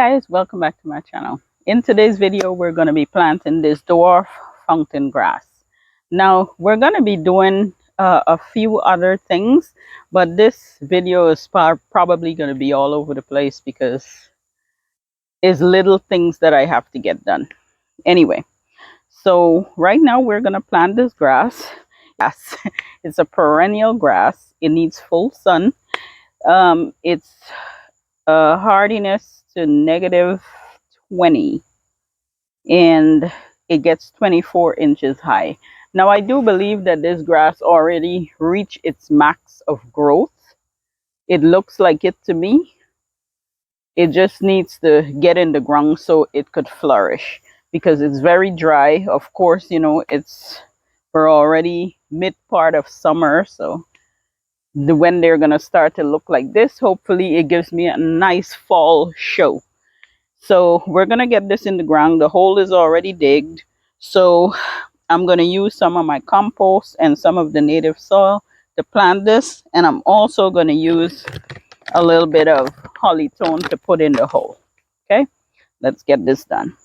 guys, welcome back to my channel. In today's video, we're going to be planting this dwarf fountain grass. Now, we're going to be doing a few other things, but this video is probably going to be all over the place because it's little things that I have to get done. Anyway, so right now we're going to plant this grass. Yes, it's a perennial grass. It needs full sun. It's hardiness to -20, and it gets 24 inches high. Now I do believe that this grass already reached its max of growth. It looks like it to me. It just needs to get in the ground so it could flourish because it's very dry. Of course, you know, we're already mid part of summer, so when they're gonna start to look like this, hopefully it gives me a nice fall show. So we're gonna get this in the ground. The hole is already digged, so I'm gonna use some of my compost and some of the native soil to plant this, and I'm also gonna use a little bit of hollytone to put in the hole. Okay, let's get this done.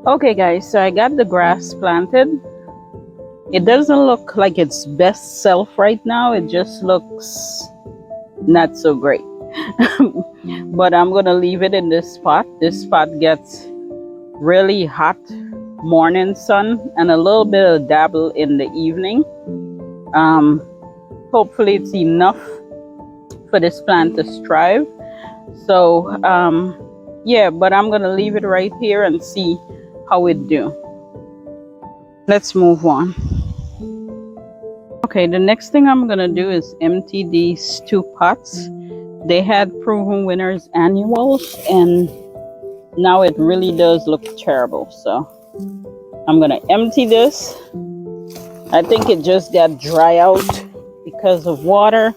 Okay guys, so I got the grass planted. It doesn't look like its best self right now. It just looks not so great. But I'm gonna leave it in this spot. This spot gets really hot morning sun and a little bit of dabble in the evening. Hopefully it's enough for this plant to strive. So yeah, but I'm gonna leave it right here and see how it do. Let's move on. Okay, the next thing I'm gonna do is empty these two pots. They had proven winners annuals, and now it really does look terrible. So I'm gonna empty this. I think it just got dry out because of water.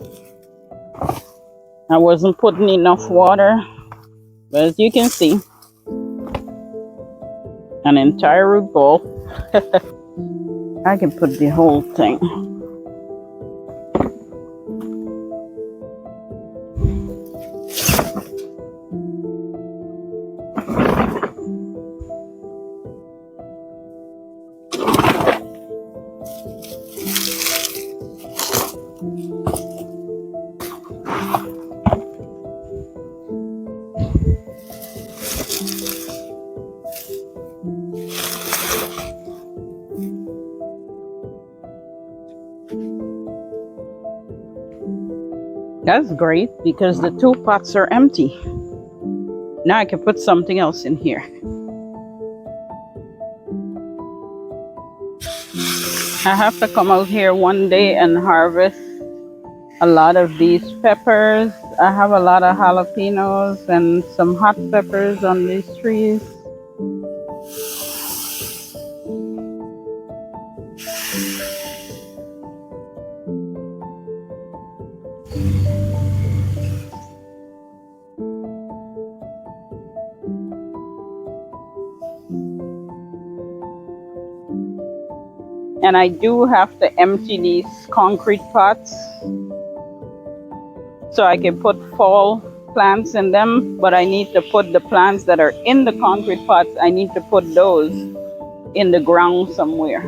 I wasn't putting enough water, but as you can see, an entire root ball. I can put the whole thing. That's great because the two pots are empty. Now I can put something else in here. I have to come out here one day and harvest a lot of these peppers. I have a lot of jalapenos and some hot peppers on these trees. And I do have to empty these concrete pots so I can put fall plants in them, but I need to put the plants that are in the concrete pots, I need to put those in the ground somewhere.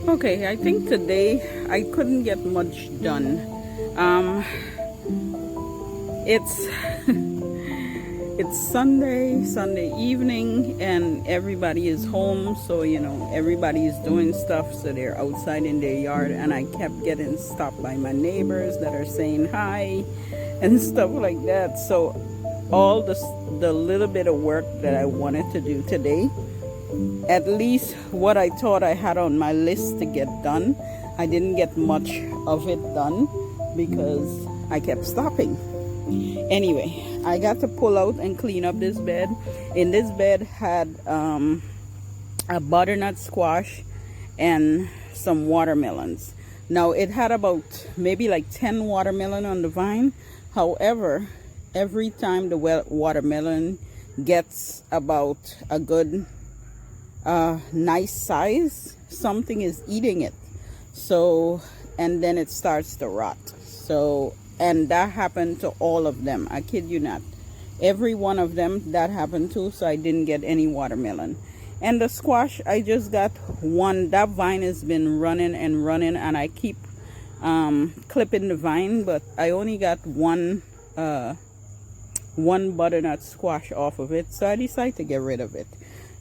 Okay, I think today I couldn't get much done. It's it's Sunday evening, and everybody is home, so everybody is doing stuff, so they're outside in their yard, and I kept getting stopped by my neighbors that are saying hi and stuff like that. So all the little bit of work that I wanted to do today, at least what I thought I had on my list to get done, I didn't get much of it done because I kept stopping. Anyway, I got to pull out and clean up this bed. In this bed had a butternut squash and some watermelons. Now it had about maybe like 10 watermelon on the vine. However, every time the watermelon gets about a good nice size, something is eating it. So, and then it starts to rot. So, and that happened to all of them. I kid you not. Every one of them that happened to, so I didn't get any watermelon. And the squash, I just got one. That vine has been running and running, and I keep clipping the vine, but I only got one butternut squash off of it, so I decided to get rid of it.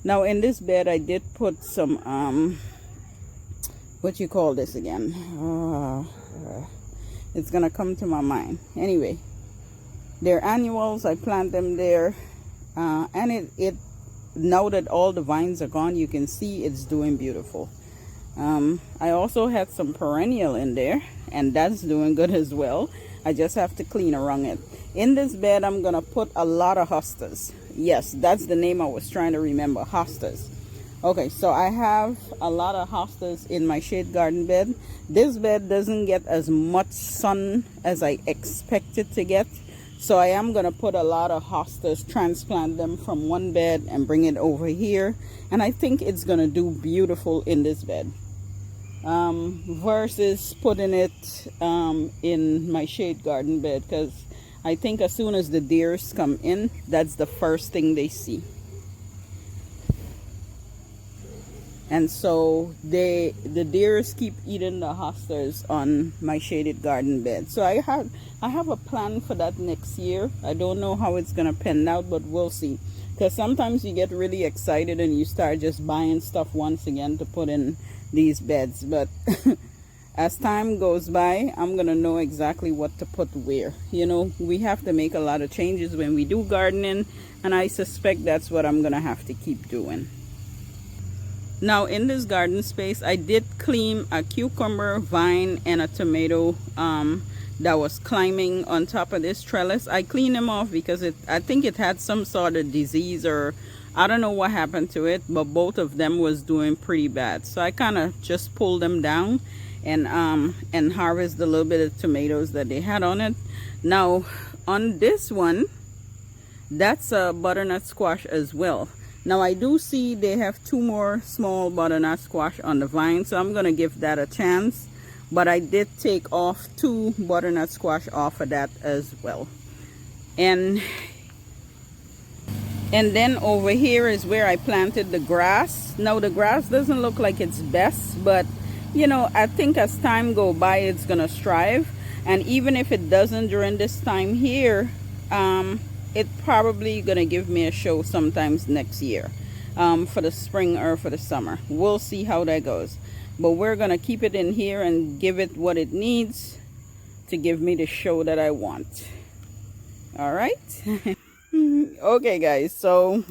Now in this bed I did put some what you call this again, it's gonna come to my mind. Anyway, they're annuals. I plant them there, and it now that all the vines are gone, you can see it's doing beautiful. I also had some perennial in there, and that's doing good as well. I just have to clean around it. In this bed I'm gonna put a lot of hostas. Yes, that's the name I was trying to remember, hostas. Okay, so I have a lot of hostas in my shade garden bed. This bed doesn't get as much sun as I expected to get, so I am going to put a lot of hostas, transplant them from one bed and bring it over here, and I think it's going to do beautiful in this bed, versus putting it in my shade garden bed, because I think as soon as the deers come in, that's the first thing they see. And so the deers keep eating the hostas on my shaded garden bed. So I have a plan for that next year. I don't know how it's gonna pan out, but we'll see. Because sometimes you get really excited and you start just buying stuff once again to put in these beds. But As time goes by, I'm gonna know exactly what to put where. You know, we have to make a lot of changes when we do gardening, and I suspect that's what I'm gonna have to keep doing. Now in this garden space, I did clean a cucumber vine and a tomato that was climbing on top of this trellis. I cleaned them off because I think it had some sort of disease, or I don't know what happened to it, but both of them was doing pretty bad. So I kind of just pulled them down and harvest a little bit of tomatoes that they had on it. Now on this one, that's a butternut squash as well. Now I do see they have 2 more small butternut squash on the vine, so I'm gonna give that a chance. But I did take off 2 butternut squash off of that as well. And then over here is where I planted the grass. Now the grass doesn't look like it's best, but you know, I think as time go by it's gonna strive. And even if it doesn't during this time here, it probably gonna give me a show sometimes next year, for the spring or for the summer. We'll see how that goes, but we're gonna keep it in here and give it what it needs to give me the show that I want. All right. Okay guys, so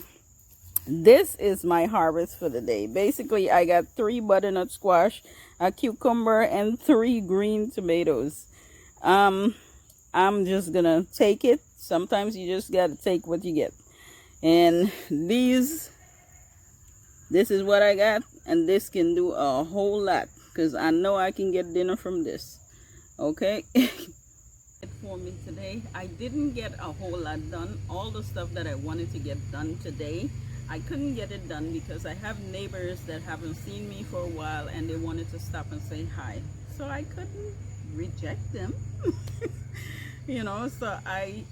this is my harvest for the day. Basically I got 3 butternut squash, a cucumber, and 3 green tomatoes. I'm just gonna take it. Sometimes you just gotta take what you get. And this is what I got, and this can do a whole lot because I know I can get dinner from this. Okay. For me today, I didn't get a whole lot done. All the stuff that I wanted to get done today, I couldn't get it done because I have neighbors that haven't seen me for a while and they wanted to stop and say hi, so I couldn't reject them. You know, so I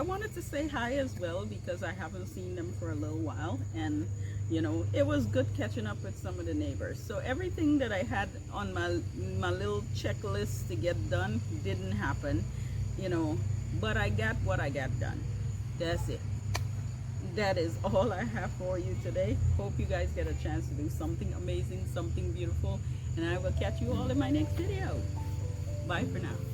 wanted to say hi as well because I haven't seen them for a little while, and you know, it was good catching up with some of the neighbors. So everything that I had on my little checklist to get done didn't happen, you know, but I got what I got done. That's it. That is all I have for you today. Hope you guys get a chance to do something amazing, something beautiful, and I will catch you all in my next video. Bye for now.